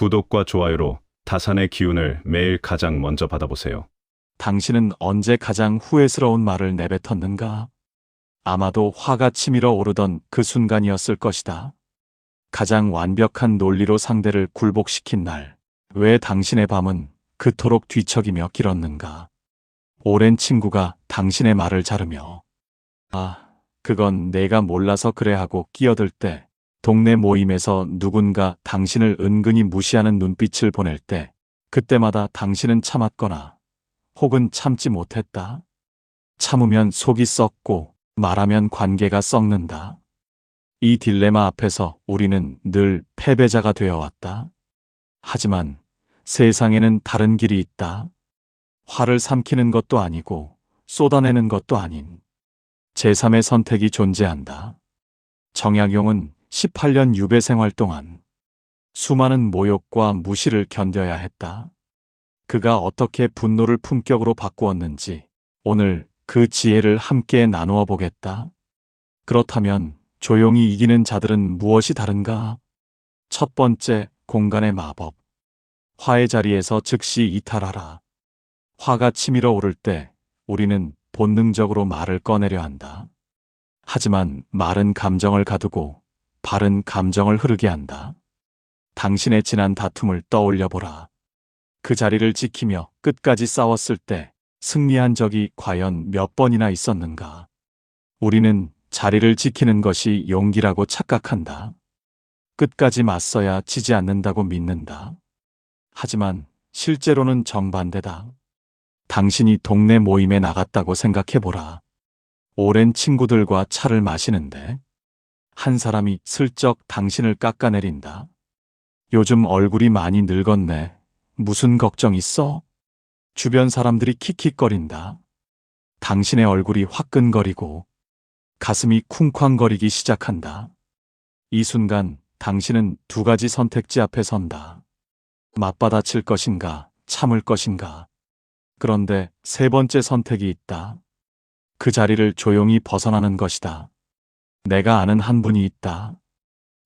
구독과 좋아요로 다산의 기운을 매일 가장 먼저 받아보세요. 당신은 언제 가장 후회스러운 말을 내뱉었는가? 아마도 화가 치밀어 오르던 그 순간이었을 것이다. 가장 완벽한 논리로 상대를 굴복시킨 날, 왜 당신의 밤은 그토록 뒤척이며 길었는가? 오랜 친구가 당신의 말을 자르며, 그건 내가 몰라서 그래 하고 끼어들 때, 동네 모임에서 누군가 당신을 은근히 무시하는 눈빛을 보낼 때, 그때마다 당신은 참았거나 혹은 참지 못했다. 참으면 속이 썩고 말하면 관계가 썩는다. 이 딜레마 앞에서 우리는 늘 패배자가 되어왔다. 하지만 세상에는 다른 길이 있다. 화를 삼키는 것도 아니고 쏟아내는 것도 아닌 제3의 선택이 존재한다. 정약용은 18년 유배 생활 동안 수많은 모욕과 무시를 견뎌야 했다. 그가 어떻게 분노를 품격으로 바꾸었는지 오늘 그 지혜를 함께 나누어 보겠다. 그렇다면 조용히 이기는 자들은 무엇이 다른가? 첫 번째, 공간의 마법. 화의 자리에서 즉시 이탈하라. 화가 치밀어 오를 때 우리는 본능적으로 말을 꺼내려 한다. 하지만 말은 감정을 가두고 발은 감정을 흐르게 한다. 당신의 지난 다툼을 떠올려 보라. 그 자리를 지키며 끝까지 싸웠을 때 승리한 적이 과연 몇 번이나 있었는가? 우리는 자리를 지키는 것이 용기라고 착각한다. 끝까지 맞서야 지지 않는다고 믿는다. 하지만 실제로는 정반대다. 당신이 동네 모임에 나갔다고 생각해보라. 오랜 친구들과 차를 마시는데 한 사람이 슬쩍 당신을 깎아내린다. 요즘 얼굴이 많이 늙었네. 무슨 걱정 있어? 주변 사람들이 킥킥거린다. 당신의 얼굴이 화끈거리고 가슴이 쿵쾅거리기 시작한다. 이 순간 당신은 두 가지 선택지 앞에 선다. 맞받아칠 것인가, 참을 것인가. 그런데 세 번째 선택이 있다. 그 자리를 조용히 벗어나는 것이다. 내가 아는 한 분이 있다.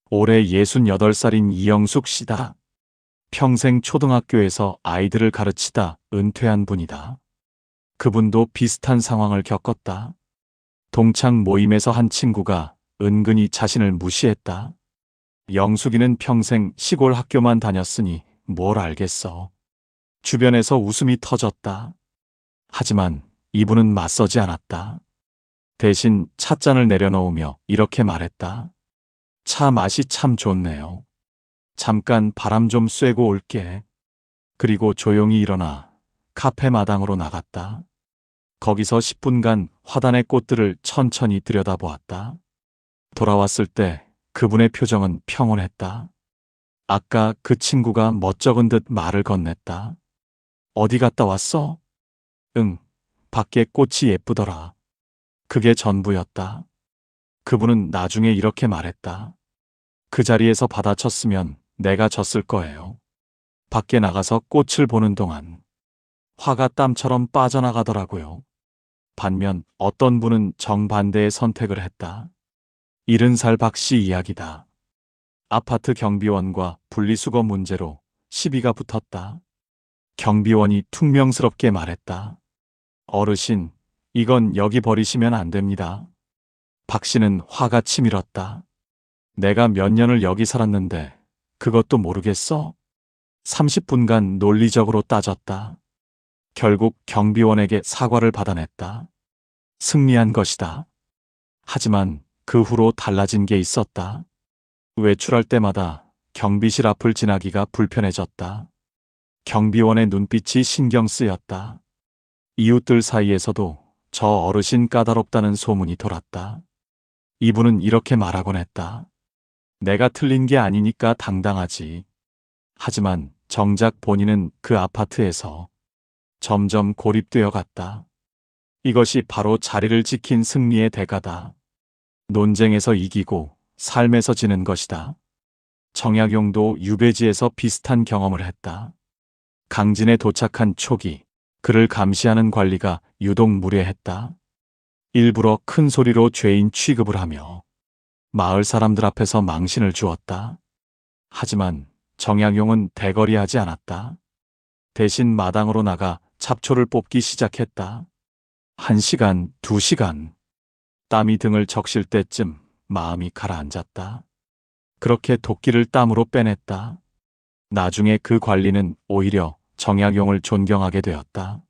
올해 68살인 이영숙 씨다. 평생 초등학교에서 아이들을 가르치다 은퇴한 분이다. 그분도 비슷한 상황을 겪었다. 동창 모임에서 한 친구가 은근히 자신을 무시했다. 영숙이는 평생 시골 학교만 다녔으니 뭘 알겠어. 주변에서 웃음이 터졌다. 하지만 이분은 맞서지 않았다. 대신 찻잔을 내려놓으며 이렇게 말했다. 차 맛이 참 좋네요. 잠깐 바람 좀 쐬고 올게. 그리고 조용히 일어나 카페 마당으로 나갔다. 거기서 10분간 화단의 꽃들을 천천히 들여다보았다. 돌아왔을 때 그분의 표정은 평온했다. 아까 그 친구가 멋쩍은 듯 말을 건넸다. 어디 갔다 왔어? 응, 밖에 꽃이 예쁘더라. 그게 전부였다. 그분은 나중에 이렇게 말했다. 그 자리에서 받아쳤으면 내가 졌을 거예요. 밖에 나가서 꽃을 보는 동안 화가 땀처럼 빠져나가더라고요. 반면 어떤 분은 정반대의 선택을 했다. 70살 박 씨 이야기다. 아파트 경비원과 분리수거 문제로 시비가 붙었다. 경비원이 퉁명스럽게 말했다. 어르신, 이건 여기 버리시면 안 됩니다. 박 씨는 화가 치밀었다. 내가 몇 년을 여기 살았는데 그것도 모르겠어? 30분간 논리적으로 따졌다. 결국 경비원에게 사과를 받아냈다. 승리한 것이다. 하지만 그 후로 달라진 게 있었다. 외출할 때마다 경비실 앞을 지나기가 불편해졌다. 경비원의 눈빛이 신경 쓰였다. 이웃들 사이에서도 저 어르신 까다롭다는 소문이 돌았다. 이분은 이렇게 말하곤 했다. 내가 틀린 게 아니니까 당당하지. 하지만 정작 본인은 그 아파트에서 점점 고립되어 갔다. 이것이 바로 자리를 지킨 승리의 대가다. 논쟁에서 이기고 삶에서 지는 것이다. 정약용도 유배지에서 비슷한 경험을 했다. 강진에 도착한 초기, 그를 감시하는 관리가 유독 무례했다. 일부러 큰 소리로 죄인 취급을 하며 마을 사람들 앞에서 망신을 주었다. 하지만 정약용은 대거리하지 않았다. 대신 마당으로 나가 잡초를 뽑기 시작했다. 1시간, 2시간. 땀이 등을 적실 때쯤 마음이 가라앉았다. 그렇게 도끼를 땀으로 빼냈다. 나중에 그 관리는 오히려 정약용을 존경하게 되었다.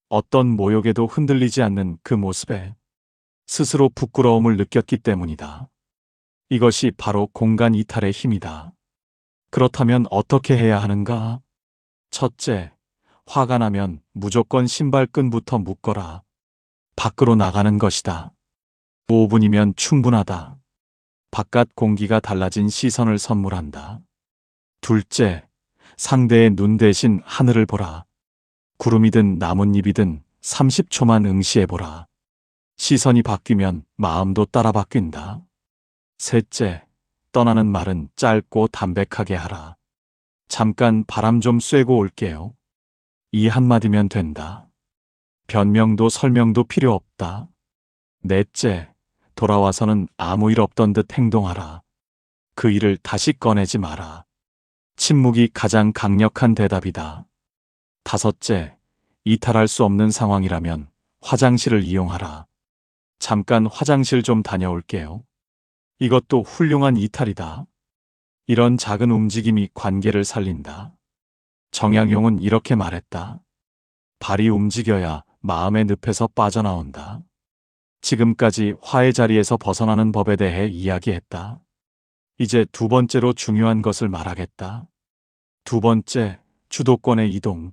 어떤 모욕에도 흔들리지 않는 그 모습에 스스로 부끄러움을 느꼈기 때문이다. 이것이 바로 공간 이탈의 힘이다. 그렇다면 어떻게 해야 하는가? 첫째, 화가 나면 무조건 신발끈부터 묶어라. 밖으로 나가는 것이다. 5분이면 충분하다. 바깥 공기가 달라진 시선을 선물한다. 둘째, 상대의 눈 대신 하늘을 보라. 구름이든 나뭇잎이든 30초만 응시해보라. 시선이 바뀌면 마음도 따라 바뀐다. 셋째, 떠나는 말은 짧고 담백하게 하라. 잠깐 바람 좀 쐬고 올게요. 이 한마디면 된다. 변명도 설명도 필요 없다. 넷째, 돌아와서는 아무 일 없던 듯 행동하라. 그 일을 다시 꺼내지 마라. 침묵이 가장 강력한 대답이다. 다섯째, 이탈할 수 없는 상황이라면 화장실을 이용하라. 잠깐 화장실 좀 다녀올게요. 이것도 훌륭한 이탈이다. 이런 작은 움직임이 관계를 살린다. 정약용은 이렇게 말했다. 발이 움직여야 마음의 늪에서 빠져나온다. 지금까지 화의 자리에서 벗어나는 법에 대해 이야기했다. 이제 두 번째로 중요한 것을 말하겠다. 두 번째, 주도권의 이동.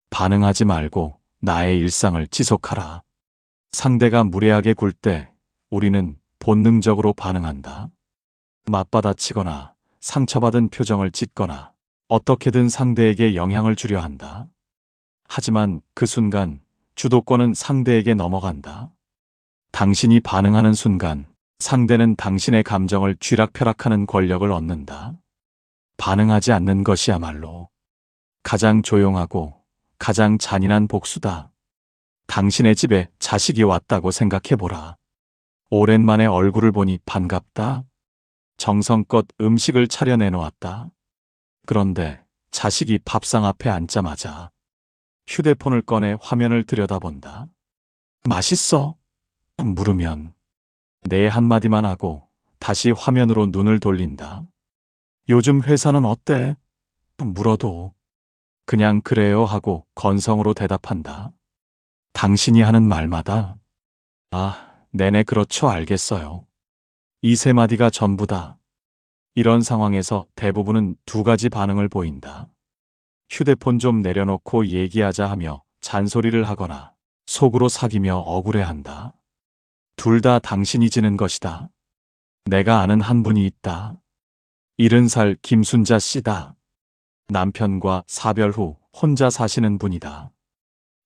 반응하지 말고 나의 일상을 지속하라. 상대가 무례하게 굴 때 우리는 본능적으로 반응한다. 맞받아치거나 상처받은 표정을 짓거나 어떻게든 상대에게 영향을 주려 한다. 하지만 그 순간 주도권은 상대에게 넘어간다. 당신이 반응하는 순간 상대는 당신의 감정을 쥐락펴락하는 권력을 얻는다. 반응하지 않는 것이야말로 가장 조용하고 가장 잔인한 복수다. 당신의 집에 자식이 왔다고 생각해보라. 오랜만에 얼굴을 보니 반갑다. 정성껏 음식을 차려 내놓았다. 그런데 자식이 밥상 앞에 앉자마자 휴대폰을 꺼내 화면을 들여다본다. 맛있어? 물으면 네 한마디만 하고 다시 화면으로 눈을 돌린다. 요즘 회사는 어때? 물어도 그냥 그래요 하고 건성으로 대답한다. 당신이 하는 말마다 네네 그렇죠 알겠어요. 이 세 마디가 전부다. 이런 상황에서 대부분은 두 가지 반응을 보인다. 휴대폰 좀 내려놓고 얘기하자 하며 잔소리를 하거나 속으로 사귀며 억울해한다. 둘 다 당신이 지는 것이다. 내가 아는 한 분이 있다. 70살 김순자 씨다. 남편과 사별 후 혼자 사시는 분이다.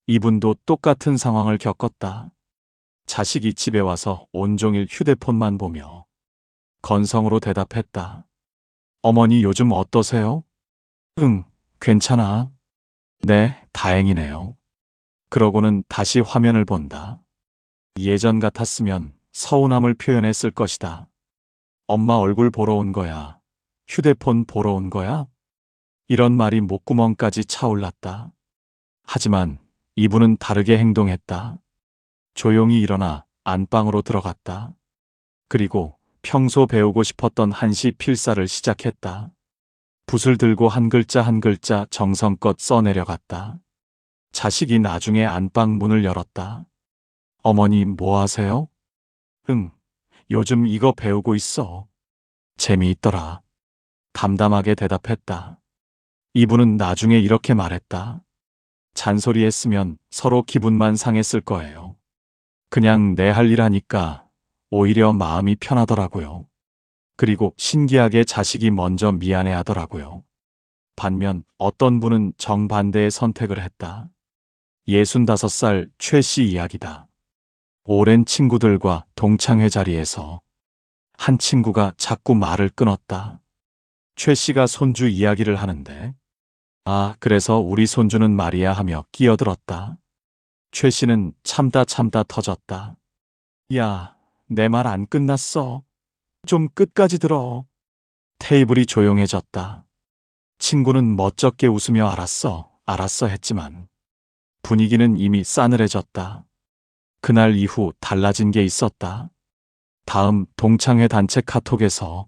이분도 똑같은 상황을 겪었다. 자식이 집에 와서 온종일 휴대폰만 보며 건성으로 대답했다. 어머니 요즘 어떠세요? 응, 괜찮아. 네, 다행이네요. 그러고는 다시 화면을 본다. 예전 같았으면 서운함을 표현했을 것이다. 엄마 얼굴 보러 온 거야. 휴대폰 보러 온 거야? 이런 말이 목구멍까지 차올랐다. 하지만 이분은 다르게 행동했다. 조용히 일어나 안방으로 들어갔다. 그리고 평소 배우고 싶었던 한시 필사를 시작했다. 붓을 들고 한 글자 한 글자 정성껏 써내려갔다. 자식이 나중에 안방 문을 열었다. 어머니 뭐 하세요? 응, 요즘 이거 배우고 있어. 재미있더라. 담담하게 대답했다. 이분은 나중에 이렇게 말했다. 잔소리했으면 서로 기분만 상했을 거예요. 그냥 내 할 일 하니까 오히려 마음이 편하더라고요. 그리고 신기하게 자식이 먼저 미안해 하더라고요. 반면 어떤 분은 정반대의 선택을 했다. 65살 최 씨 이야기다. 오랜 친구들과 동창회 자리에서 한 친구가 자꾸 말을 끊었다. 최 씨가 손주 이야기를 하는데 그래서 우리 손주는 말이야 하며 끼어들었다. 최 씨는 참다 터졌다. 야, 내 말 안 끝났어. 좀 끝까지 들어. 테이블이 조용해졌다. 친구는 멋쩍게 웃으며 알았어 했지만 분위기는 이미 싸늘해졌다. 그날 이후 달라진 게 있었다. 다음 동창회 단체 카톡에서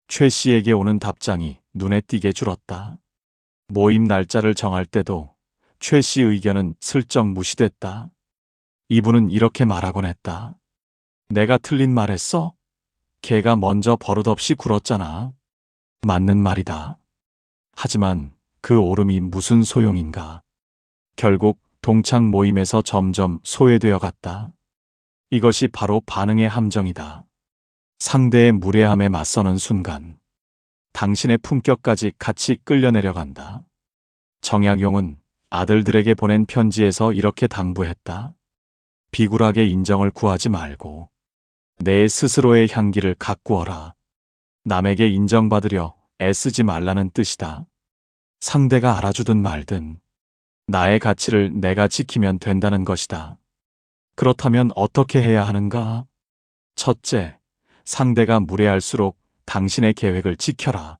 최 씨에게 오는 답장이 눈에 띄게 줄었다. 모임 날짜를 정할 때도 최 씨 의견은 슬쩍 무시됐다. 이분은 이렇게 말하곤 했다. 내가 틀린 말 했어? 걔가 먼저 버릇없이 굴었잖아. 맞는 말이다. 하지만 그 오름이 무슨 소용인가. 결국 동창 모임에서 점점 소외되어 갔다. 이것이 바로 반응의 함정이다. 상대의 무례함에 맞서는 순간 당신의 품격까지 같이 끌려내려간다. 정약용은 아들들에게 보낸 편지에서 이렇게 당부했다. 비굴하게 인정을 구하지 말고 내 스스로의 향기를 가꾸어라. 남에게 인정받으려 애쓰지 말라는 뜻이다. 상대가 알아주든 말든 나의 가치를 내가 지키면 된다는 것이다. 그렇다면 어떻게 해야 하는가? 첫째, 상대가 무례할수록 당신의 계획을 지켜라.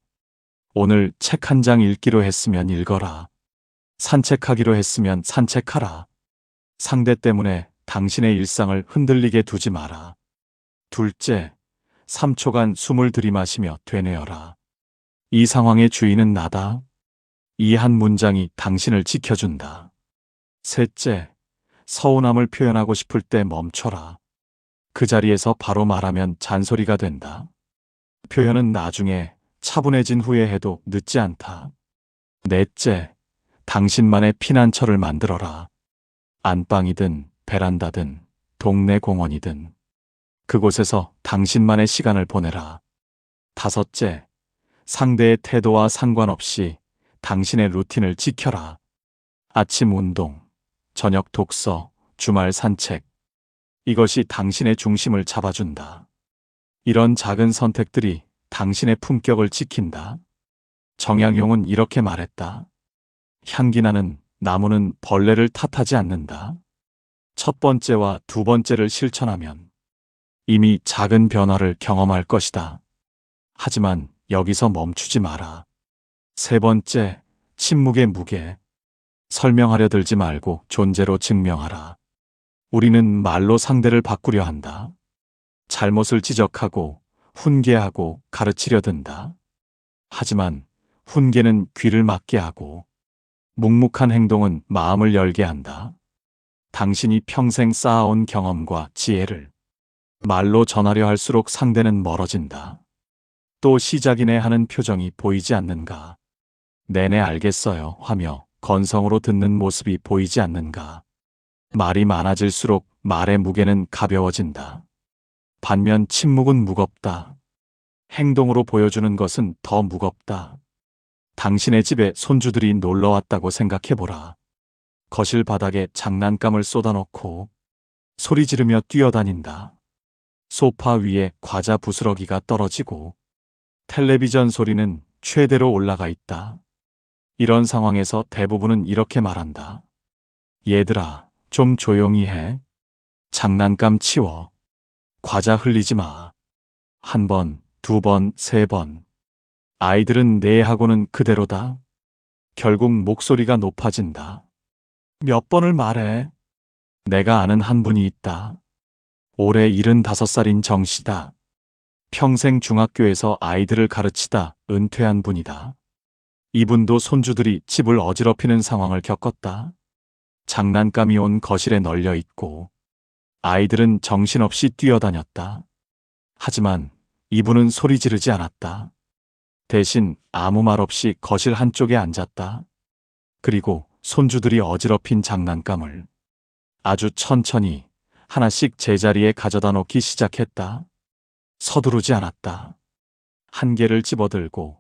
오늘 책 한 장 읽기로 했으면 읽어라. 산책하기로 했으면 산책하라. 상대 때문에 당신의 일상을 흔들리게 두지 마라. 둘째, 3초간 숨을 들이마시며 되뇌어라. 이 상황의 주인은 나다. 이 한 문장이 당신을 지켜준다. 셋째, 서운함을 표현하고 싶을 때 멈춰라. 그 자리에서 바로 말하면 잔소리가 된다. 표현은 나중에 차분해진 후에 해도 늦지 않다. 넷째, 당신만의 피난처를 만들어라. 안방이든 베란다든 동네 공원이든 그곳에서 당신만의 시간을 보내라. 다섯째, 상대의 태도와 상관없이 당신의 루틴을 지켜라. 아침 운동, 저녁 독서, 주말 산책. 이것이 당신의 중심을 잡아준다. 이런 작은 선택들이 당신의 품격을 지킨다. 정약용은 이렇게 말했다. 향기나는 나무는 벌레를 탓하지 않는다. 첫 번째와 두 번째를 실천하면 이미 작은 변화를 경험할 것이다. 하지만 여기서 멈추지 마라. 세 번째, 침묵의 무게. 설명하려 들지 말고 존재로 증명하라. 우리는 말로 상대를 바꾸려 한다. 잘못을 지적하고 훈계하고 가르치려 든다. 하지만 훈계는 귀를 막게 하고 묵묵한 행동은 마음을 열게 한다. 당신이 평생 쌓아온 경험과 지혜를 말로 전하려 할수록 상대는 멀어진다. 또 시작이네 하는 표정이 보이지 않는가? 네네 알겠어요 하며 건성으로 듣는 모습이 보이지 않는가? 말이 많아질수록 말의 무게는 가벼워진다. 반면 침묵은 무겁다. 행동으로 보여주는 것은 더 무겁다. 당신의 집에 손주들이 놀러 왔다고 생각해보라. 거실 바닥에 장난감을 쏟아놓고 소리 지르며 뛰어다닌다. 소파 위에 과자 부스러기가 떨어지고 텔레비전 소리는 최대로 올라가 있다. 이런 상황에서 대부분은 이렇게 말한다. 얘들아, 좀 조용히 해. 장난감 치워. 과자 흘리지 마. 한 번, 두 번, 세 번. 아이들은 네 하고는 그대로다. 결국 목소리가 높아진다. 몇 번을 말해. 내가 아는 한 분이 있다. 올해 75살인 정씨다. 평생 중학교에서 아이들을 가르치다 은퇴한 분이다. 이분도 손주들이 집을 어지럽히는 상황을 겪었다. 장난감이 온 거실에 널려 있고 아이들은 정신없이 뛰어다녔다. 하지만 이분은 소리 지르지 않았다. 대신 아무 말 없이 거실 한쪽에 앉았다. 그리고 손주들이 어지럽힌 장난감을 아주 천천히 하나씩 제자리에 가져다 놓기 시작했다. 서두르지 않았다. 한 개를 집어들고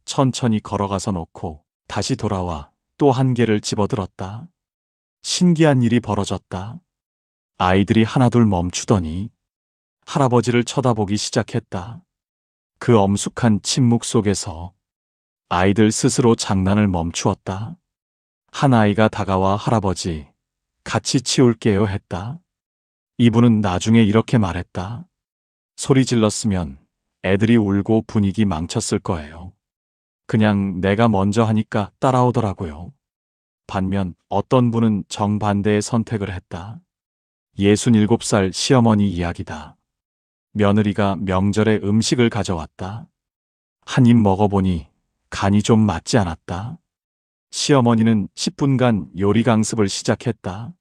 천천히 걸어가서 놓고 다시 돌아와 또 한 개를 집어들었다. 신기한 일이 벌어졌다. 아이들이 하나둘 멈추더니 할아버지를 쳐다보기 시작했다. 그 엄숙한 침묵 속에서 아이들 스스로 장난을 멈추었다. 한 아이가 다가와 할아버지, 같이 치울게요 했다. 이분은 나중에 이렇게 말했다. 소리 질렀으면 애들이 울고 분위기 망쳤을 거예요. 그냥 내가 먼저 하니까 따라오더라고요. 반면 어떤 분은 정반대의 선택을 했다. 67살 시어머니 이야기다. 며느리가 명절에 음식을 가져왔다. 한 입 먹어보니 간이 좀 맞지 않았다. 시어머니는 10분간 요리 강습을 시작했다.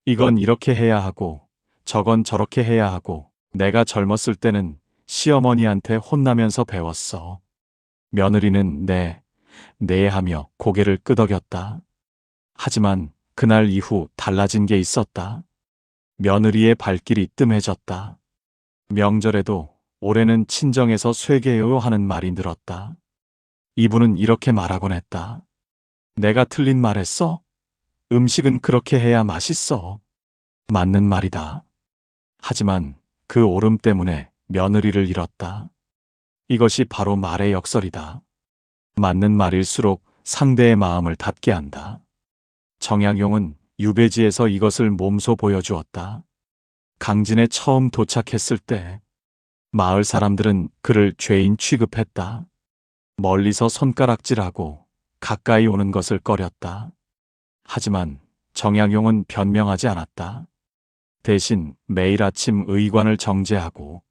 이건 이렇게 해야 하고, 저건 저렇게 해야 하고, 내가 젊었을 때는 시어머니한테 혼나면서 배웠어. 며느리는 네 하며 고개를 끄덕였다. 하지만 그날 이후 달라진 게 있었다. 며느리의 발길이 뜸해졌다. 명절에도 올해는 친정에서 쇠게요 하는 말이 늘었다. 이분은 이렇게 말하곤 했다. 내가 틀린 말했어? 음식은 그렇게 해야 맛있어. 맞는 말이다. 하지만 그 오름 때문에 며느리를 잃었다. 이것이 바로 말의 역설이다. 맞는 말일수록 상대의 마음을 닫게 한다. 정약용은 유배지에서 이것을 몸소 보여주었다. 강진에 처음 도착했을 때 마을 사람들은 그를 죄인 취급했다. 멀리서 손가락질하고 가까이 오는 것을 꺼렸다. 하지만 정약용은 변명하지 않았다. 대신 매일 아침 의관을 정제하고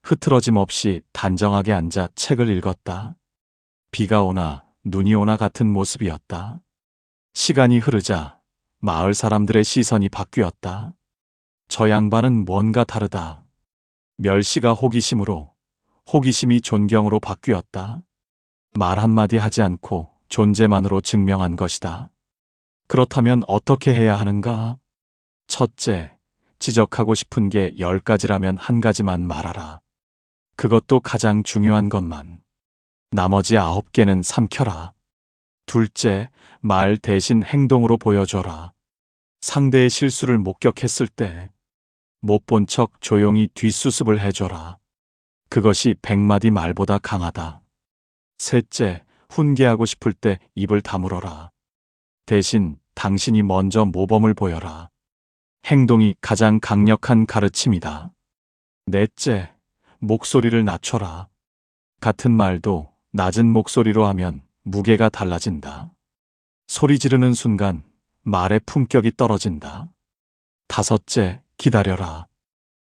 흐트러짐 없이 단정하게 앉아 책을 읽었다. 비가 오나 눈이 오나 같은 모습이었다. 시간이 흐르자 마을 사람들의 시선이 바뀌었다. 저 양반은 뭔가 다르다. 멸시가 호기심으로, 호기심이 존경으로 바뀌었다. 말 한마디 하지 않고 존재만으로 증명한 것이다. 그렇다면 어떻게 해야 하는가? 첫째, 지적하고 싶은 게 10가지라면 한 가지만 말하라. 그것도 가장 중요한 것만. 나머지 9개는 삼켜라. 둘째, 말 대신 행동으로 보여줘라. 상대의 실수를 목격했을 때 못 본 척 조용히 뒷수습을 해줘라. 그것이 100마디 말보다 강하다. 셋째, 훈계하고 싶을 때 입을 다물어라. 대신 당신이 먼저 모범을 보여라. 행동이 가장 강력한 가르침이다. 넷째, 목소리를 낮춰라. 같은 말도 낮은 목소리로 하면 무게가 달라진다. 소리 지르는 순간 말의 품격이 떨어진다. 다섯째, 기다려라.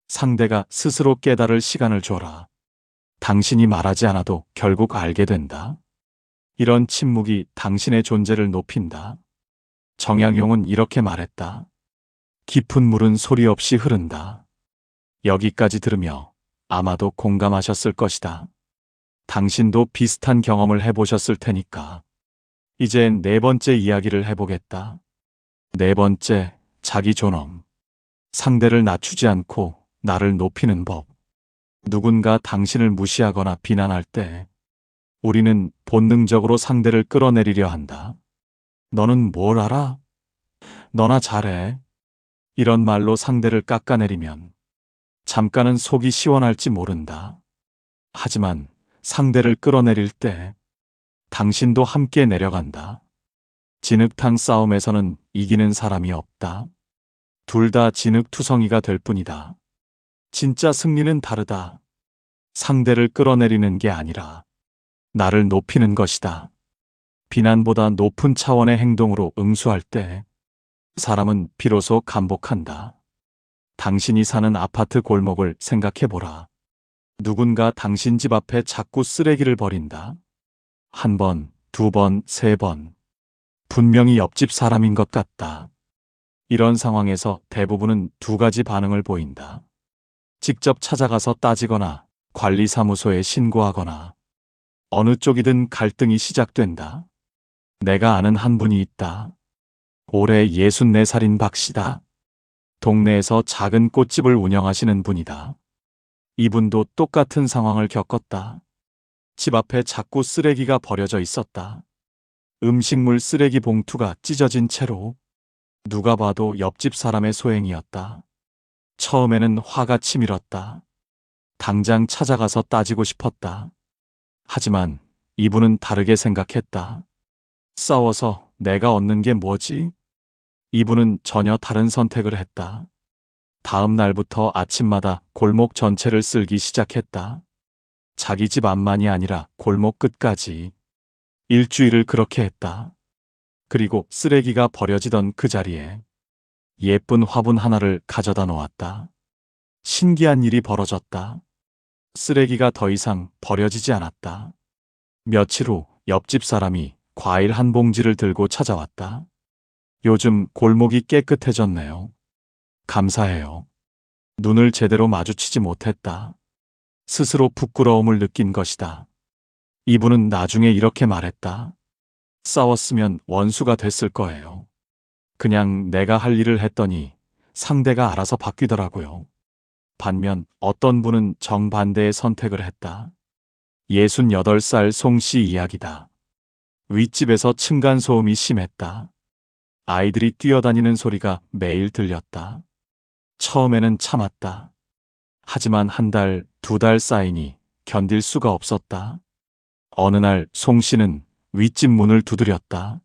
상대가 스스로 깨달을 시간을 줘라. 당신이 말하지 않아도 결국 알게 된다. 이런 침묵이 당신의 존재를 높인다. 정약용은 이렇게 말했다. 깊은 물은 소리 없이 흐른다. 여기까지 들으며 아마도 공감하셨을 것이다. 당신도 비슷한 경험을 해보셨을 테니까. 이제 네 번째 이야기를 해보겠다. 네 번째, 자기 존엄. 상대를 낮추지 않고 나를 높이는 법. 누군가 당신을 무시하거나 비난할 때 우리는 본능적으로 상대를 끌어내리려 한다. 너는 뭘 알아? 너나 잘해. 이런 말로 상대를 깎아내리면 잠깐은 속이 시원할지 모른다. 하지만 상대를 끌어내릴 때 당신도 함께 내려간다. 진흙탕 싸움에서는 이기는 사람이 없다. 둘 다 진흙투성이가 될 뿐이다. 진짜 승리는 다르다. 상대를 끌어내리는 게 아니라 나를 높이는 것이다. 비난보다 높은 차원의 행동으로 응수할 때 사람은 비로소 감복한다. 당신이 사는 아파트 골목을 생각해보라. 누군가 당신 집 앞에 자꾸 쓰레기를 버린다. 한 번, 두 번, 세 번. 분명히 옆집 사람인 것 같다. 이런 상황에서 대부분은 두 가지 반응을 보인다. 직접 찾아가서 따지거나 관리사무소에 신고하거나 어느 쪽이든 갈등이 시작된다. 내가 아는 한 분이 있다. 올해 64살인 박씨다. 동네에서 작은 꽃집을 운영하시는 분이다. 이분도 똑같은 상황을 겪었다. 집 앞에 자꾸 쓰레기가 버려져 있었다. 음식물 쓰레기 봉투가 찢어진 채로 누가 봐도 옆집 사람의 소행이었다. 처음에는 화가 치밀었다. 당장 찾아가서 따지고 싶었다. 하지만 이분은 다르게 생각했다. 싸워서 내가 얻는 게 뭐지? 이분은 전혀 다른 선택을 했다. 다음 날부터 아침마다 골목 전체를 쓸기 시작했다. 자기 집 앞만이 아니라 골목 끝까지. 일주일을 그렇게 했다. 그리고 쓰레기가 버려지던 그 자리에 예쁜 화분 하나를 가져다 놓았다. 신기한 일이 벌어졌다. 쓰레기가 더 이상 버려지지 않았다. 며칠 후 옆집 사람이 과일 한 봉지를 들고 찾아왔다. 요즘 골목이 깨끗해졌네요. 감사해요. 눈을 제대로 마주치지 못했다. 스스로 부끄러움을 느낀 것이다. 이분은 나중에 이렇게 말했다. 싸웠으면 원수가 됐을 거예요. 그냥 내가 할 일을 했더니 상대가 알아서 바뀌더라고요. 반면 어떤 분은 정반대의 선택을 했다. 68살 송씨 이야기다. 윗집에서 층간소음이 심했다. 아이들이 뛰어다니는 소리가 매일 들렸다. 처음에는 참았다. 하지만 한 달, 두 달 쌓이니 견딜 수가 없었다. 어느 날 송씨는 윗집 문을 두드렸다.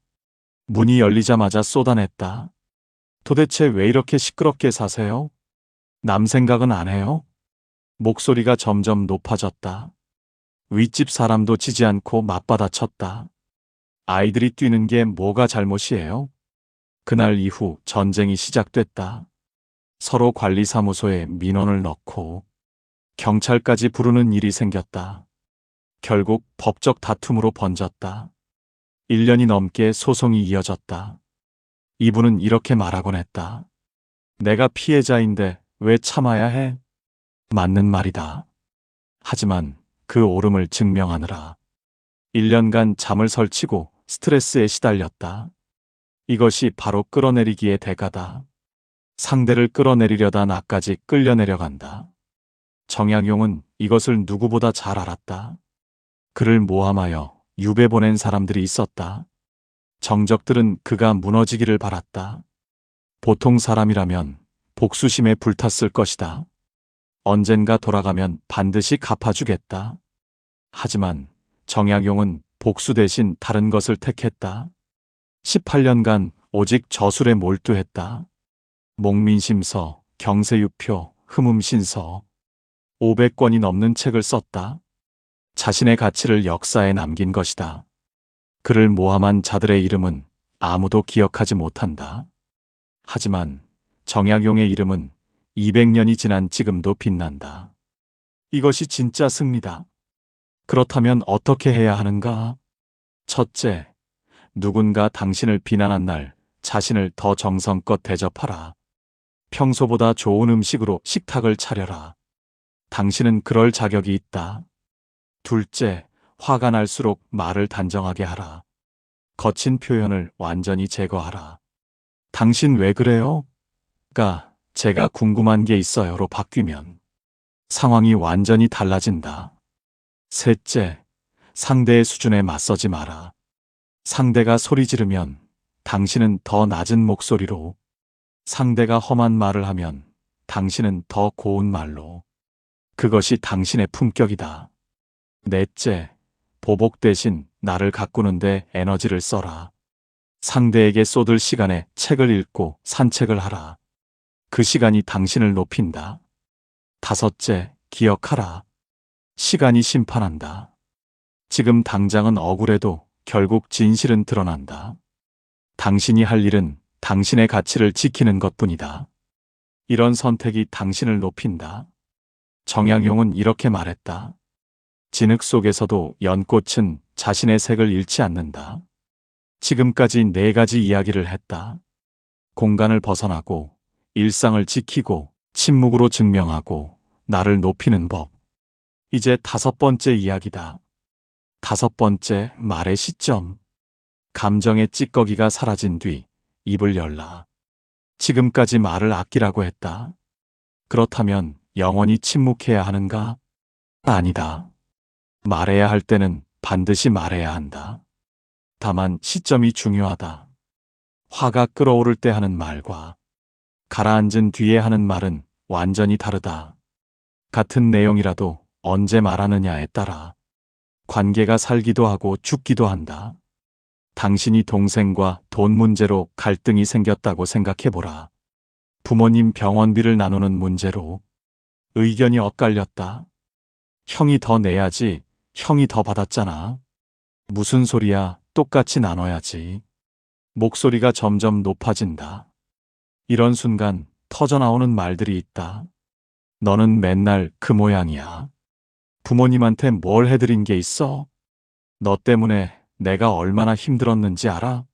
문이 열리자마자 쏟아냈다. 도대체 왜 이렇게 시끄럽게 사세요? 남 생각은 안 해요? 목소리가 점점 높아졌다. 윗집 사람도 지지 않고 맞받아쳤다. 아이들이 뛰는 게 뭐가 잘못이에요? 그날 이후 전쟁이 시작됐다. 서로 관리사무소에 민원을 넣고 경찰까지 부르는 일이 생겼다. 결국 법적 다툼으로 번졌다. 1년이 넘게 소송이 이어졌다. 이분은 이렇게 말하곤 했다. 내가 피해자인데 왜 참아야 해? 맞는 말이다. 하지만 그 옳음을 증명하느라 1년간 잠을 설치고 스트레스에 시달렸다. 이것이 바로 끌어내리기의 대가다. 상대를 끌어내리려다 나까지 끌려내려간다. 정약용은 이것을 누구보다 잘 알았다. 그를 모함하여 유배 보낸 사람들이 있었다. 정적들은 그가 무너지기를 바랐다. 보통 사람이라면 복수심에 불탔을 것이다. 언젠가 돌아가면 반드시 갚아주겠다. 하지만 정약용은 복수 대신 다른 것을 택했다. 18년간 오직 저술에 몰두했다. 목민심서, 경세유표, 흠음신서 500권이 넘는 책을 썼다. 자신의 가치를 역사에 남긴 것이다. 그를 모함한 자들의 이름은 아무도 기억하지 못한다. 하지만 정약용의 이름은 200년이 지난 지금도 빛난다. 이것이 진짜 승리다. 그렇다면 어떻게 해야 하는가? 첫째, 누군가 당신을 비난한 날 자신을 더 정성껏 대접하라. 평소보다 좋은 음식으로 식탁을 차려라. 당신은 그럴 자격이 있다. 둘째, 화가 날수록 말을 단정하게 하라. 거친 표현을 완전히 제거하라. 당신 왜 그래요? 제가 궁금한 게 있어요로 바뀌면 상황이 완전히 달라진다. 셋째, 상대의 수준에 맞서지 마라. 상대가 소리 지르면 당신은 더 낮은 목소리로, 상대가 험한 말을 하면 당신은 더 고운 말로. 그것이 당신의 품격이다. 넷째, 보복 대신 나를 가꾸는데 에너지를 써라. 상대에게 쏟을 시간에 책을 읽고 산책을 하라. 그 시간이 당신을 높인다. 다섯째, 기억하라. 시간이 심판한다. 지금 당장은 억울해도 결국 진실은 드러난다. 당신이 할 일은 당신의 가치를 지키는 것뿐이다. 이런 선택이 당신을 높인다. 정약용은 이렇게 말했다. 진흙 속에서도 연꽃은 자신의 색을 잃지 않는다. 지금까지 4가지 이야기를 했다. 공간을 벗어나고, 일상을 지키고, 침묵으로 증명하고, 나를 높이는 법. 이제 5번째 이야기다. 5번째, 말의 시점. 감정의 찌꺼기가 사라진 뒤 입을 열라. 지금까지 말을 아끼라고 했다. 그렇다면 영원히 침묵해야 하는가? 아니다. 말해야 할 때는 반드시 말해야 한다. 다만 시점이 중요하다. 화가 끓어오를 때 하는 말과 가라앉은 뒤에 하는 말은 완전히 다르다. 같은 내용이라도 언제 말하느냐에 따라 관계가 살기도 하고 죽기도 한다. 당신이 동생과 돈 문제로 갈등이 생겼다고 생각해보라. 부모님 병원비를 나누는 문제로 의견이 엇갈렸다. 형이 더 내야지, 형이 더 받았잖아. 무슨 소리야? 똑같이 나눠야지. 목소리가 점점 높아진다. 이런 순간 터져나오는 말들이 있다. 너는 맨날 그 모양이야. 부모님한테 뭘 해드린 게 있어? 너 때문에 내가 얼마나 힘들었는지 알아?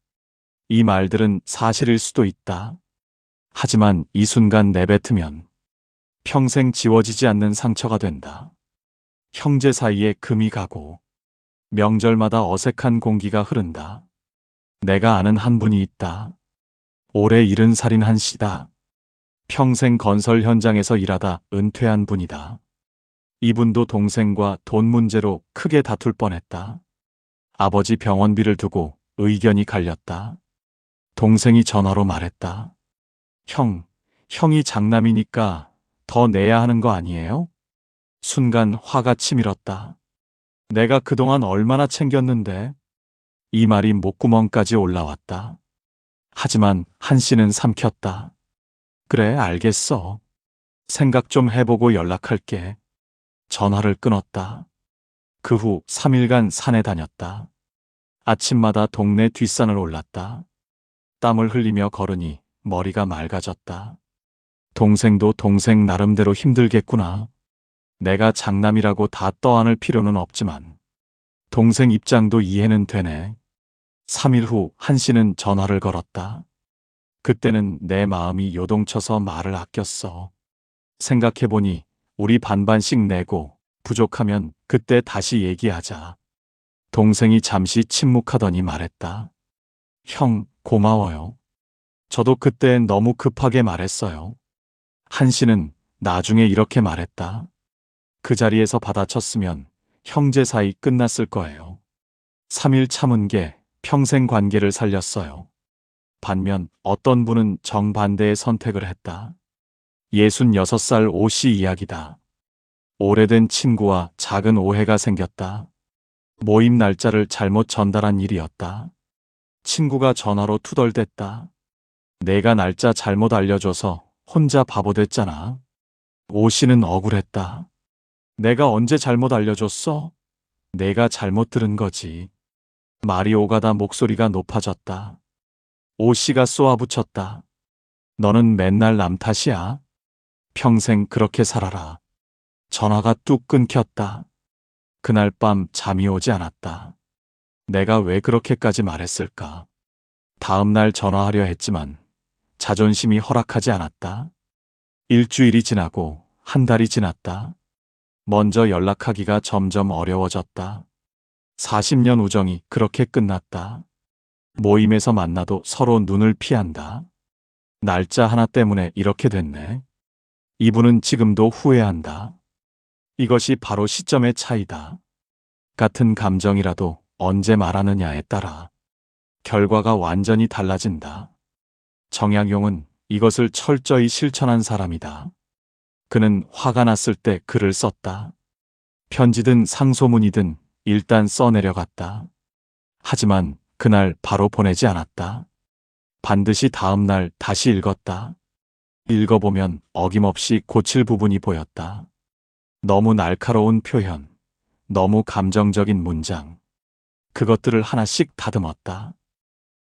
이 말들은 사실일 수도 있다. 하지만 이 순간 내뱉으면 평생 지워지지 않는 상처가 된다. 형제 사이에 금이 가고 명절마다 어색한 공기가 흐른다. 내가 아는 한 분이 있다. 올해 70살인 한 씨다. 평생 건설 현장에서 일하다 은퇴한 분이다. 이분도 동생과 돈 문제로 크게 다툴 뻔했다. 아버지 병원비를 두고 의견이 갈렸다. 동생이 전화로 말했다. 형이 장남이니까 더 내야 하는 거 아니에요? 순간 화가 치밀었다. 내가 그동안 얼마나 챙겼는데. 이 말이 목구멍까지 올라왔다. 하지만 한 씨는 삼켰다. 그래, 알겠어. 생각 좀 해보고 연락할게. 전화를 끊었다. 그 후 3일간 산에 다녔다. 아침마다 동네 뒷산을 올랐다. 땀을 흘리며 걸으니 머리가 맑아졌다. 동생도 동생 나름대로 힘들겠구나. 내가 장남이라고 다 떠안을 필요는 없지만 동생 입장도 이해는 되네. 3일 후 한 씨는 전화를 걸었다. 그때는 내 마음이 요동쳐서 말을 아꼈어. 생각해보니 우리 반반씩 내고 부족하면 그때 다시 얘기하자. 동생이 잠시 침묵하더니 말했다. 형, 고마워요. 저도 그때 너무 급하게 말했어요. 한 씨는 나중에 이렇게 말했다. 그 자리에서 받아쳤으면 형제 사이 끝났을 거예요. 3일 참은 게 평생 관계를 살렸어요. 반면 어떤 분은 정반대의 선택을 했다. 66살 오 씨 이야기다. 오래된 친구와 작은 오해가 생겼다. 모임 날짜를 잘못 전달한 일이었다. 친구가 전화로 투덜댔다. 내가 날짜 잘못 알려줘서 혼자 바보 됐잖아. 오 씨는 억울했다. 내가 언제 잘못 알려줬어? 내가 잘못 들은 거지. 말이 오가다 목소리가 높아졌다. 오 씨가 쏘아붙였다. 너는 맨날 남 탓이야. 평생 그렇게 살아라. 전화가 뚝 끊겼다. 그날 밤 잠이 오지 않았다. 내가 왜 그렇게까지 말했을까? 다음 날 전화하려 했지만 자존심이 허락하지 않았다. 일주일이 지나고 한 달이 지났다. 먼저 연락하기가 점점 어려워졌다. 40년 우정이 그렇게 끝났다. 모임에서 만나도 서로 눈을 피한다. 날짜 하나 때문에 이렇게 됐네. 이분은 지금도 후회한다. 이것이 바로 시점의 차이다. 같은 감정이라도 언제 말하느냐에 따라 결과가 완전히 달라진다. 정약용은 이것을 철저히 실천한 사람이다. 그는 화가 났을 때 글을 썼다. 편지든 상소문이든 일단 써내려갔다. 하지만 그날 바로 보내지 않았다. 반드시 다음 날 다시 읽었다. 읽어보면 어김없이 고칠 부분이 보였다. 너무 날카로운 표현, 너무 감정적인 문장. 그것들을 하나씩 다듬었다.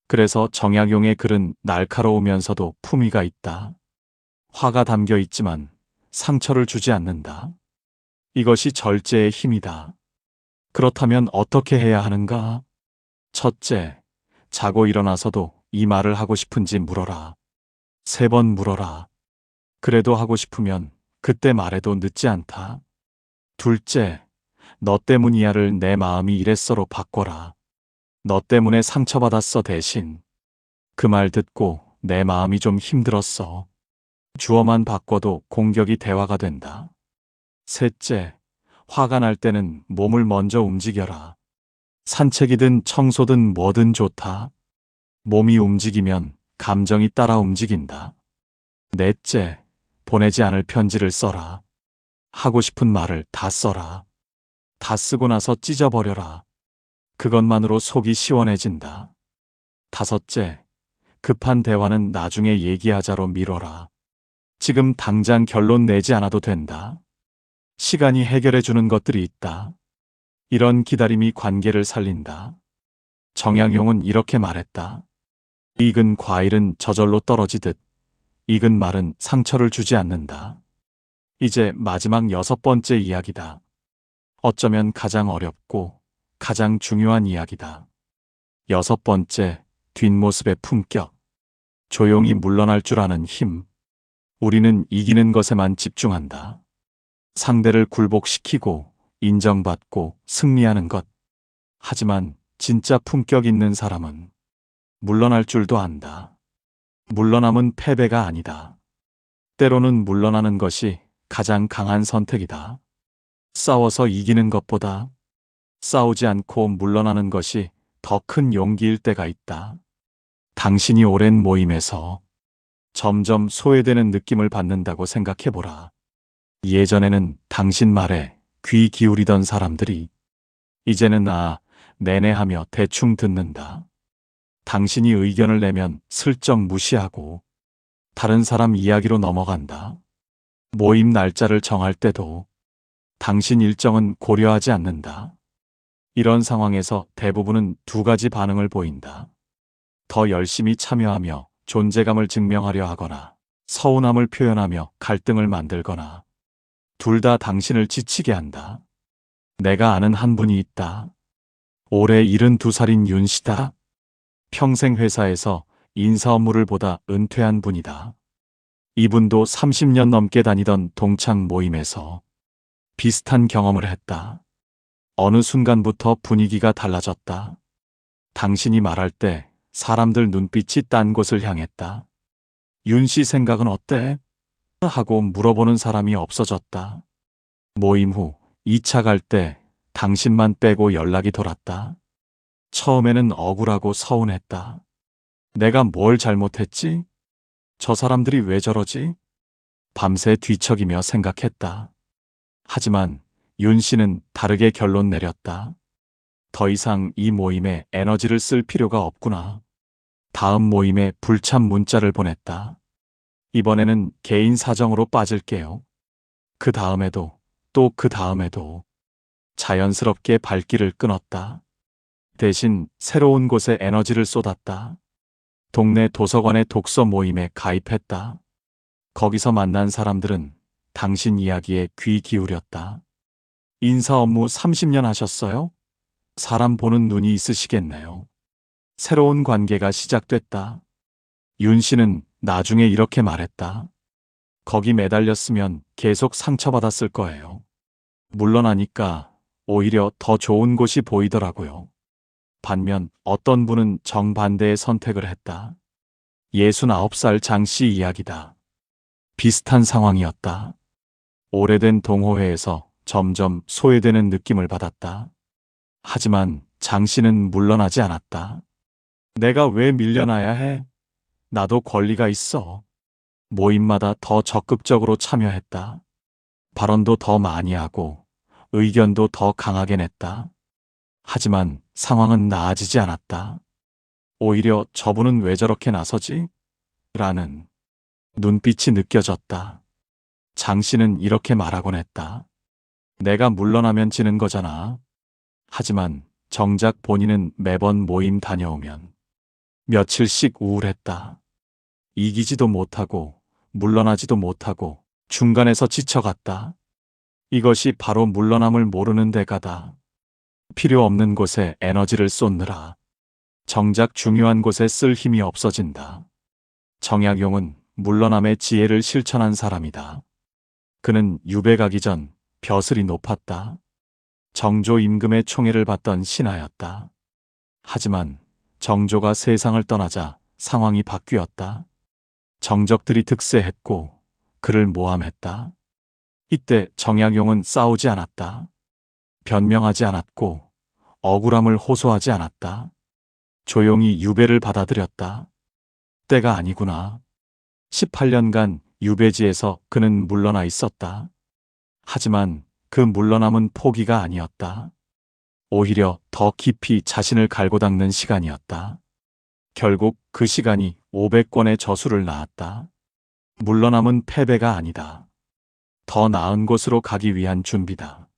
그래서 정약용의 글은 날카로우면서도 품위가 있다. 화가 담겨 있지만 상처를 주지 않는다. 이것이 절제의 힘이다. 그렇다면 어떻게 해야 하는가? 첫째, 자고 일어나서도 이 말을 하고 싶은지 물어라. 3번 물어라. 그래도 하고 싶으면 그때 말해도 늦지 않다. 둘째, 너 때문이야를 내 마음이 이랬어로 바꿔라. 너 때문에 상처받았어 대신. 그 말 듣고 내 마음이 좀 힘들었어. 주어만 바꿔도 공격이 대화가 된다. 셋째, 화가 날 때는 몸을 먼저 움직여라. 산책이든 청소든 뭐든 좋다. 몸이 움직이면 감정이 따라 움직인다. 넷째, 보내지 않을 편지를 써라. 하고 싶은 말을 다 써라. 다 쓰고 나서 찢어버려라. 그것만으로 속이 시원해진다. 다섯째, 급한 대화는 나중에 얘기하자로 미뤄라. 지금 당장 결론 내지 않아도 된다. 시간이 해결해 주는 것들이 있다. 이런 기다림이 관계를 살린다. 정약용은 이렇게 말했다. 익은 과일은 저절로 떨어지듯 익은 말은 상처를 주지 않는다. 이제 마지막 6번째 이야기다. 어쩌면 가장 어렵고 가장 중요한 이야기다. 6번째, 뒷모습의 품격. 조용히 물러날 줄 아는 힘. 우리는 이기는 것에만 집중한다. 상대를 굴복시키고 인정받고 승리하는 것. 하지만 진짜 품격 있는 사람은 물러날 줄도 안다. 물러남은 패배가 아니다. 때로는 물러나는 것이 가장 강한 선택이다. 싸워서 이기는 것보다 싸우지 않고 물러나는 것이 더 큰 용기일 때가 있다. 당신이 오랜 모임에서 점점 소외되는 느낌을 받는다고 생각해보라. 예전에는 당신 말에 귀 기울이던 사람들이 이제는 내내 하며 대충 듣는다. 당신이 의견을 내면 슬쩍 무시하고 다른 사람 이야기로 넘어간다. 모임 날짜를 정할 때도 당신 일정은 고려하지 않는다. 이런 상황에서 대부분은 2가지 반응을 보인다. 더 열심히 참여하며 존재감을 증명하려 하거나 서운함을 표현하며 갈등을 만들거나 둘 다 당신을 지치게 한다. 내가 아는 한 분이 있다. 올해 72살인 윤 씨다. 평생 회사에서 인사 업무를 보다 은퇴한 분이다. 이분도 30년 넘게 다니던 동창 모임에서 비슷한 경험을 했다. 어느 순간부터 분위기가 달라졌다. 당신이 말할 때 사람들 눈빛이 딴 곳을 향했다. 윤 씨 생각은 어때? 하고 물어보는 사람이 없어졌다. 모임 후 2차 갈 때 당신만 빼고 연락이 돌았다. 처음에는 억울하고 서운했다. 내가 뭘 잘못했지? 저 사람들이 왜 저러지? 밤새 뒤척이며 생각했다. 하지만 윤 씨는 다르게 결론 내렸다. 더 이상 이 모임에 에너지를 쓸 필요가 없구나. 다음 모임에 불참 문자를 보냈다. 이번에는 개인 사정으로 빠질게요. 그 다음에도 또 그 다음에도 자연스럽게 발길을 끊었다. 대신 새로운 곳에 에너지를 쏟았다. 동네 도서관의 독서 모임에 가입했다. 거기서 만난 사람들은 당신 이야기에 귀 기울였다. 인사 업무 30년 하셨어요? 사람 보는 눈이 있으시겠네요. 새로운 관계가 시작됐다. 윤 씨는 나중에 이렇게 말했다. 거기 매달렸으면 계속 상처받았을 거예요. 물러나니까 오히려 더 좋은 곳이 보이더라고요. 반면 어떤 분은 정반대의 선택을 했다. 69살 장 씨 이야기다. 비슷한 상황이었다. 오래된 동호회에서 점점 소외되는 느낌을 받았다. 하지만 장 씨는 물러나지 않았다. 내가 왜 밀려나야 해? 나도 권리가 있어. 모임마다 더 적극적으로 참여했다. 발언도 더 많이 하고 의견도 더 강하게 냈다. 하지만 상황은 나아지지 않았다. 오히려 저분은 왜 저렇게 나서지? 라는 눈빛이 느껴졌다. 장 씨는 이렇게 말하곤 했다. 내가 물러나면 지는 거잖아. 하지만 정작 본인은 매번 모임 다녀오면 며칠씩 우울했다. 이기지도 못하고 물러나지도 못하고 중간에서 지쳐갔다. 이것이 바로 물러남을 모르는 대가다. 필요 없는 곳에 에너지를 쏟느라 정작 중요한 곳에 쓸 힘이 없어진다. 정약용은 물러남의 지혜를 실천한 사람이다. 그는 유배 가기 전 벼슬이 높았다. 정조 임금의 총애를 받던 신하였다. 하지만 정조가 세상을 떠나자 상황이 바뀌었다. 정적들이 득세했고 그를 모함했다. 이때 정약용은 싸우지 않았다. 변명하지 않았고 억울함을 호소하지 않았다. 조용히 유배를 받아들였다. 때가 아니구나. 18년간 유배지에서 그는 물러나 있었다. 하지만 그 물러남은 포기가 아니었다. 오히려 더 깊이 자신을 갈고 닦는 시간이었다. 결국 그 시간이 500권의 저수를 낳았다. 물러남은 패배가 아니다. 더 나은 곳으로 가기 위한 준비다.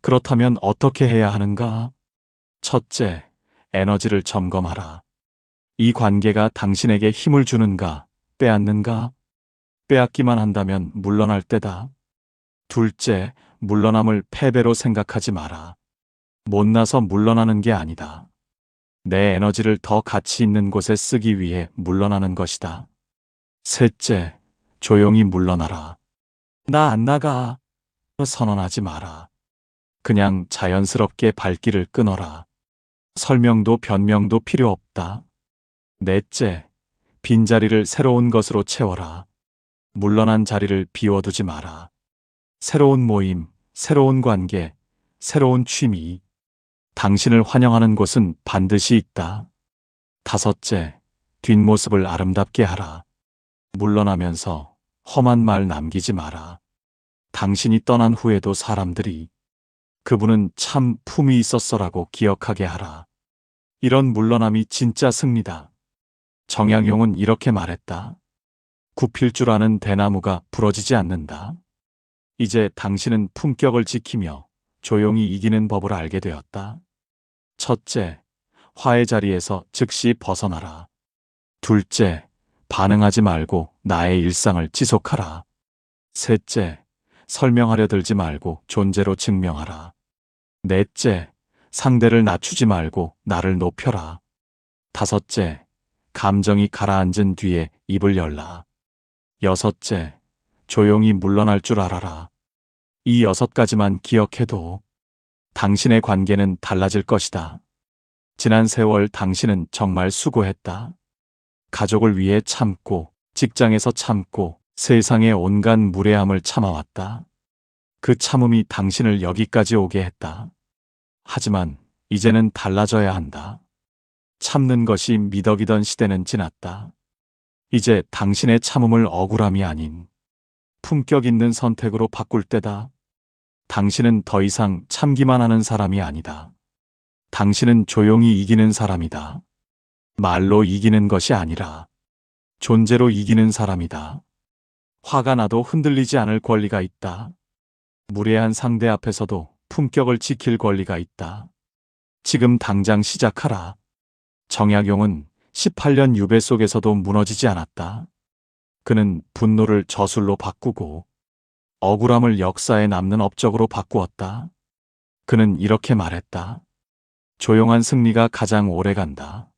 그렇다면 어떻게 해야 하는가? 첫째, 에너지를 점검하라. 이 관계가 당신에게 힘을 주는가, 빼앗는가? 빼앗기만 한다면 물러날 때다. 둘째, 물러남을 패배로 생각하지 마라. 못나서 물러나는 게 아니다. 내 에너지를 더 가치 있는 곳에 쓰기 위해 물러나는 것이다. 셋째, 조용히 물러나라. 나 안 나가. 선언하지 마라. 그냥 자연스럽게 발길을 끊어라. 설명도 변명도 필요 없다. 넷째, 빈자리를 새로운 것으로 채워라. 물러난 자리를 비워두지 마라. 새로운 모임, 새로운 관계, 새로운 취미. 당신을 환영하는 곳은 반드시 있다. 다섯째, 뒷모습을 아름답게 하라. 물러나면서 험한 말 남기지 마라. 당신이 떠난 후에도 사람들이 그분은 참 품이 있었어라고 기억하게 하라. 이런 물러남이 진짜 승리다. 정약용은 이렇게 말했다. 굽힐 줄 아는 대나무가 부러지지 않는다. 이제 당신은 품격을 지키며 조용히 이기는 법을 알게 되었다. 첫째, 화의 자리에서 즉시 벗어나라. 둘째, 반응하지 말고 나의 일상을 지속하라. 셋째, 설명하려 들지 말고 존재로 증명하라. 넷째, 상대를 낮추지 말고 나를 높여라. 다섯째, 감정이 가라앉은 뒤에 입을 열라. 여섯째, 조용히 물러날 줄 알아라. 이 6가지만 기억해도 당신의 관계는 달라질 것이다. 지난 세월 당신은 정말 수고했다. 가족을 위해 참고, 직장에서 참고, 세상의 온갖 무례함을 참아왔다. 그 참음이 당신을 여기까지 오게 했다. 하지만 이제는 달라져야 한다. 참는 것이 미덕이던 시대는 지났다. 이제 당신의 참음을 억울함이 아닌 품격 있는 선택으로 바꿀 때다. 당신은 더 이상 참기만 하는 사람이 아니다. 당신은 조용히 이기는 사람이다. 말로 이기는 것이 아니라 존재로 이기는 사람이다. 화가 나도 흔들리지 않을 권리가 있다. 무례한 상대 앞에서도 품격을 지킬 권리가 있다. 지금 당장 시작하라. 정약용은 18년 유배 속에서도 무너지지 않았다. 그는 분노를 저술로 바꾸고 억울함을 역사에 남는 업적으로 바꾸었다. 그는 이렇게 말했다. 조용한 승리가 가장 오래 간다.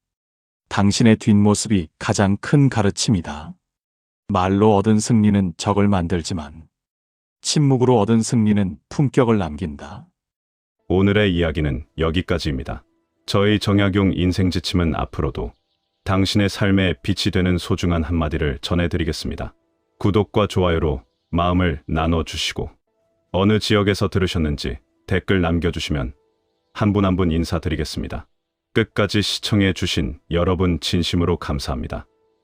당신의 뒷모습이 가장 큰 가르침이다. 말로 얻은 승리는 적을 만들지만 침묵으로 얻은 승리는 품격을 남긴다. 오늘의 이야기는 여기까지입니다. 저희 정약용 인생 지침은 앞으로도 당신의 삶에 빛이 되는 소중한 한마디를 전해드리겠습니다. 구독과 좋아요로 마음을 나눠주시고 어느 지역에서 들으셨는지 댓글 남겨주시면 한 분 한 분 인사드리겠습니다. 끝까지 시청해 주신 여러분 진심으로 감사합니다.